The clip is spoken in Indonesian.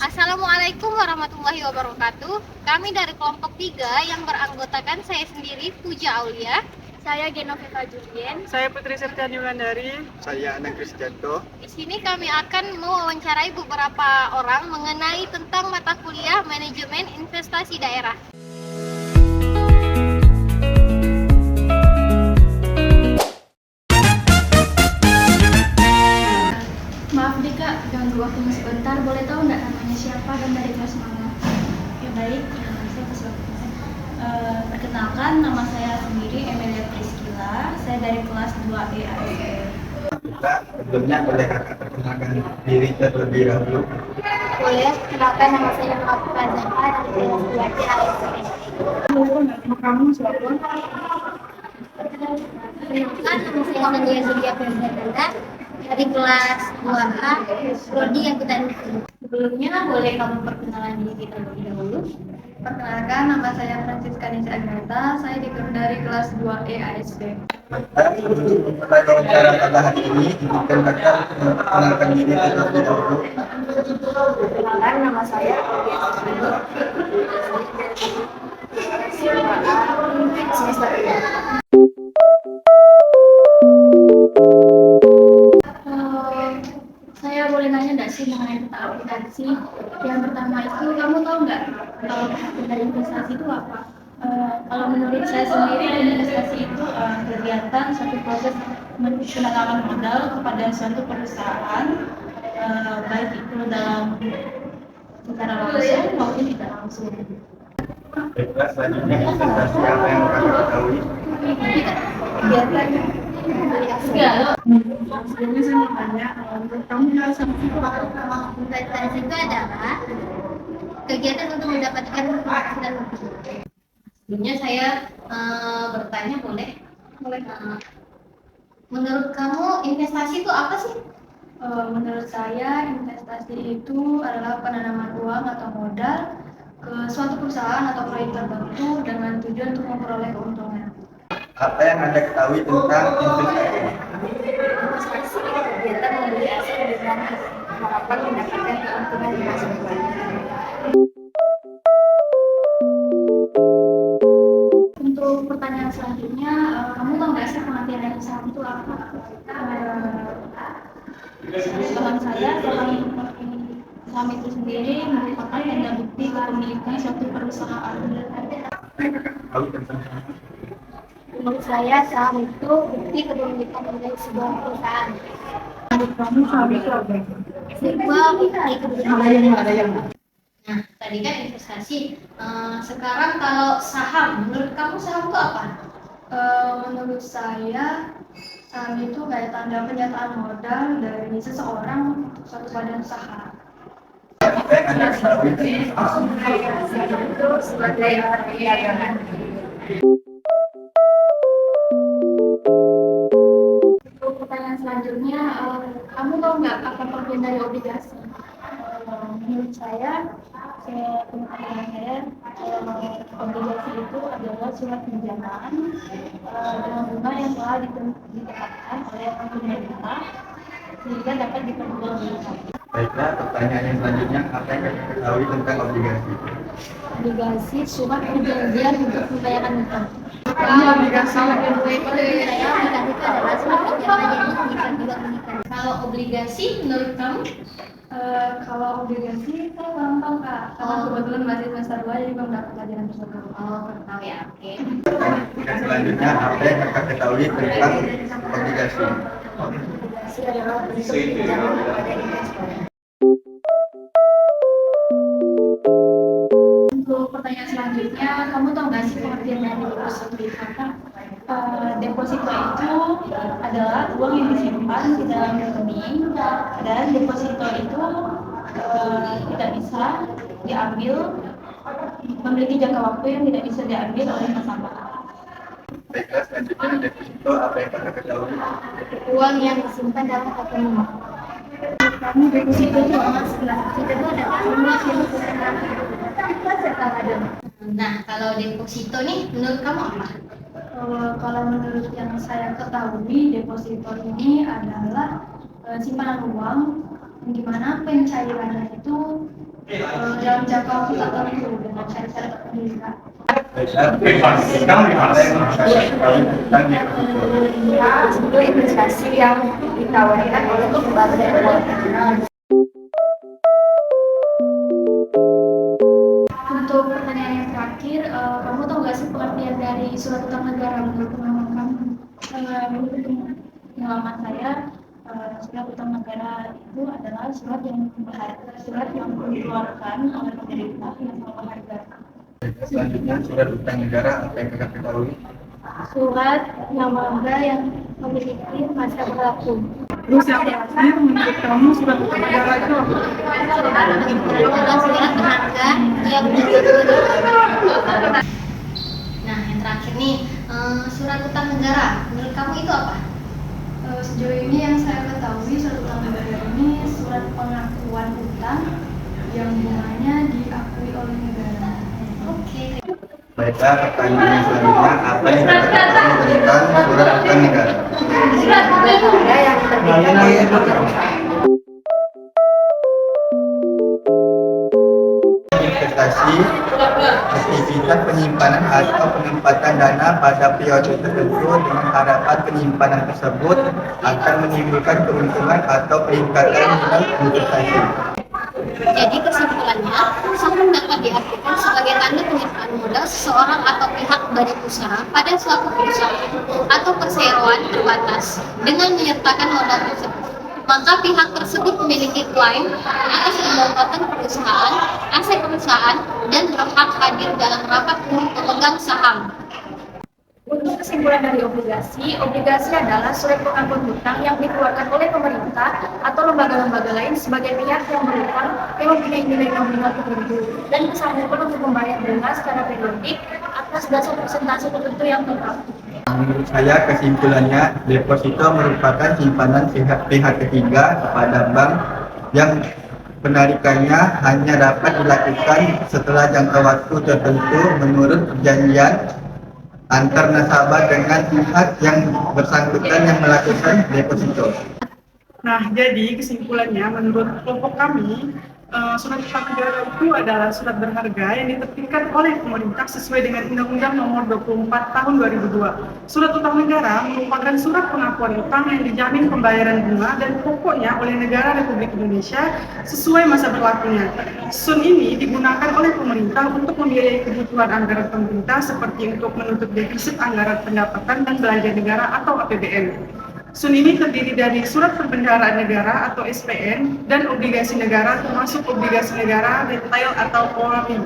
Assalamualaikum warahmatullahi wabarakatuh. Kami dari kelompok 3 yang beranggotakan saya sendiri, Puja Aulia. Saya Genoveva Julien. Saya Putri Septiani Wulandari. Saya Anang Kristianto. Di sini kami akan mewawancarai beberapa orang mengenai tentang mata kuliah manajemen investasi daerah. Maaf nih Kak, ganggu waktunya sebentar. Boleh tahu nggak namanya siapa dan dari kelas mana? Ya baik, saya persilakan. Perkenalkan, nama saya sendiri Emilia Priscila. Saya dari kelas 2E ASP. Kita tentunya boleh kakak perkenalkan diri terlebih dahulu. Boleh, kenalkan nama saya Nafisa Zahra dari kelas 2 ASP. Kamu siapa? Perkenalkan, nama saya Nadia Zulia Ferdinanda dari kelas 2A, Prodi Angkutan Udara. Sebelumnya boleh kamu perkenalan diri terlebih dahulu. Perkenalkan, nama saya Francisca Nisa Agnata. Saya dari kelas 2E ASP. Dan untuk pada wawancara pada hari ini, izinkan kakak memperkenalkan diri terlebih dahulu. Perkenalkan, nama saya Aulia Siswini. Semester 3. Saya boleh nanya nggak sih mengenai tentang aplikasi? Yang pertama itu, kamu tahu nggak kalau pengertian dari investasi itu apa? Kalau menurut saya sendiri, investasi itu kegiatan suatu proses penanaman modal kepada suatu perusahaan, baik itu dalam secara langsung maupun tidak langsung. Baiklah, selanjutnya investasi apa yang kakak ketahui? Kegiatan membeli aset. Sebelumnya saya mau tanya, menurut kamu investasi itu apa? Investasi itu adalah kegiatan untuk mendapatkan penghasilan lebih. Sebelumnya saya bertanya, boleh? Menurut kamu investasi itu apa sih? Menurut saya, investasi itu adalah penanaman uang atau modal ke suatu perusahaan atau proyek tertentu dengan tujuan untuk memperoleh keuntungan. Apa yang anda ketahui tentang investasi? Investasi kegiatan membeli aset dengan harapan mendapatkan keuntungan di masa depan. Untuk pertanyaan selanjutnya, kamu tahu nggak sih pengertian dari saham itu apa? Paham saya, saham itu sendiri merupakan tanda bukti kepemilikan suatu perusahaan. Apa yang kakak ketahui tentang saham? Menurut saya, saham itu bukti kepemilikan dari sebuah perusahaan. Menurut kamu saham itu apa? Sebuah bukti kepemilikan. Nah, tadi kan investasi. Sekarang kalau saham, menurut kamu saham itu apa? Menurut saya, saham itu kayak tanda pernyataan modal dari seseorang untuk suatu badan usaha. Apa yang anda ketahui tentang saham? Saham itu sebagai perdagangan. Untuk pertanyaan selanjutnya, kamu tahu nggak apa pengertian dari obligasi? Menurut saya, pengetahuan saya, obligasi itu adalah surat pinjaman dengan bunga yang telah ditetapkan oleh pemerintah sehingga dapat diperjualbelikan. Baiklah, pertanyaan yang selanjutnya, apa yang kakak ketahui tentang obligasi? Obligasi surat perjanjian untuk pembayaran utang. Obligasi. Obligasi itu adalah surat pinjaman yang mengikat juga mengikat. Kalau obligasi, menurut kamu? Kalau obligasi saya kurang tahu Kak, karena kebetulan masih semester 2 jadi belum dapat pelajaran tersebut. Oh, tahu ya, oke. Dan selanjutnya, apa yang kakak ketahui tentang obligasi? Obligasi adalah bentuk pinjaman kepada investor. Untuk pertanyaan selanjutnya, kamu tahu nggak sih pengertian dari deposito itu apa? Deposito itu adalah uang yang disimpan di dalam rekening, dan deposito itu tidak bisa diambil, memiliki jangka waktu yang tidak bisa diambil oleh nasabah. Baiklah, selanjutnya deposito apa yang kakak ketahui? Uang yang disimpan dalam rekening. Kamu deposito itu apa? Deposito itu adalah uang yang disimpan serta kadang. Nah, kalau deposito nih, menurut kamu apa? Kalau menurut yang saya ketahui, deposito ini adalah simpanan uang di mana pencairannya itu dalam jangka waktu tertentu dengan syarat-syarat tertentu. Itu investasi yang ditawarkan oleh lembaga keuangan. Untuk pertanyaan yang terakhir, kamu tahu nggak sih pengertian dari surat utang negara menurut pengalaman kamu? Menurut pengalaman saya, surat utang negara itu adalah surat yang dikeluarkan oleh pemerintah yang berharga. Selanjutnya surat utang negara apa yang kakak ketahui? Surat yang berharga yang memiliki masa berlaku. Terus yang terakhir, menurut kamu surat utang negara itu apa? adalah surat berharga yang Nah, yang terakhir nih, surat utang negara. Menurut kamu itu apa? Sejauh ini yang saya ketahui surat utang negara ini surat pengakuan utang yang bunganya diakui oleh negara. Oke. Baiklah, pertanyaan selanjutnya apa yang kakak ketahui tentang surat utang negara? Surat berharga yang diterbitkan oleh pemerintah. Investasi, aktivitas penyimpanan atau penempatan dana pada periode tertentu dengan harapan penyimpanan tersebut akan menimbulkan keuntungan atau peningkatan nilai investasi. Jadi kesimpulannya, saham dapat diartikan sebagai tanda penyertaan modal seseorang atau pihak badan usaha pada suatu perusahaan atau perseroan terbatas dengan menyertakan modal tersebut. Maka pihak tersebut memiliki klaim atas kedaulatan perusahaan, aset perusahaan, dan berhak hadir dalam rapat umum pemegang saham. Untuk kesimpulan dari obligasi, obligasi adalah surat pengakuan hutang yang dikeluarkan oleh pemerintah atau lembaga-lembaga lain sebagai pihak yang berhutang yang mempunyai nilai nominal tertentu dan kesanggupan untuk membayar bunga secara periodik atas dasar persentase tertentu yang tetap. Menurut saya kesimpulannya, deposito merupakan simpanan pihak ketiga kepada bank yang penarikannya hanya dapat dilakukan setelah jangka waktu tertentu menurut perjanjian antar nasabah dengan pihak yang bersangkutan yang melakukan deposito. Nah, jadi kesimpulannya menurut kelompok kami, surat utang negara itu adalah surat berharga yang diterbitkan oleh pemerintah sesuai dengan Undang-Undang Nomor 24 Tahun 2002. Surat utang negara merupakan surat pengakuan utang yang dijamin pembayaran bunga dan pokoknya oleh negara Republik Indonesia sesuai masa berlakunya. SUN ini digunakan oleh pemerintah untuk membiayai kebutuhan anggaran pemerintah seperti untuk menutup defisit anggaran pendapatan dan belanja negara atau APBN. SUN ini terdiri dari surat perbendaharaan negara atau SPN dan obligasi negara termasuk obligasi negara retail atau ORI.